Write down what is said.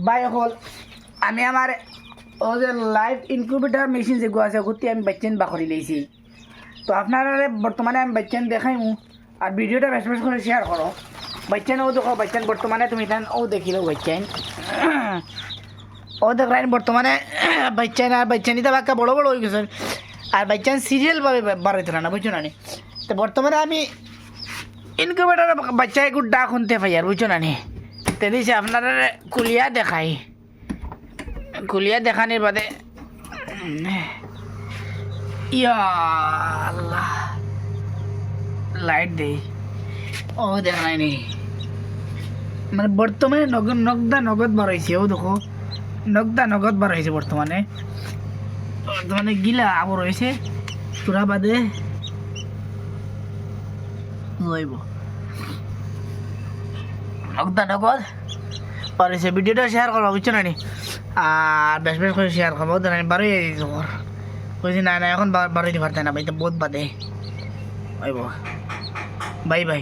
ভাই হল আমি আমার ও যে লাইভ ইনকিউবেটর মেশিন যেগুলো আছে ওগুলো আমি বাচ্চেন বাকরি লেছি। তো আপনারা বর্তমানে আমি বাচ্চেন দেখাইমু আর ভিডিওটা বেশ বেশ করে শেয়ার করো। বাচ্চেন ও দেখো বাচ্চেন বর্তমানে তুমি তান ও দেখিলো বাচ্চেন ও দেখলেন বর্তমানে বাচ্চান আর বাচ্চানি তো বাক্কা বড় বড় হয়ে গেছে আর বাচ্চান সিরিয়ালভাবে বাড়াইতে না বুঝছো না নি। তো বর্তমানে আমি ইনকিউবেটর বাচ্চা একটু ডাক শুনতে পাই আর বুঝছো না নি। তে দিছে আপনারা কুলিয়া দেখাই কুলিয়া দেখানির বাদে ইয়া আল্লাহ লাইট দেই ও দেখাই নি মানে বর্তমানে নগদা নগদ বাড়াইছে ও দেখো নগদা নগদ বাড়াইছে বর্তমানে বর্তমানে গিলা আবার রয়েছে তোরা বাদে লইব নগদা নগদ বাড়াইছে। ভিডিওটা শেয়ার করবো বুঝছো না নি আর বেশ বেশ করে শেয়ার করবো বারোই দিতে বলছি না না এখন বারোই দিতে পারতে না ভাই তো বহুত বাদে বাই বাই।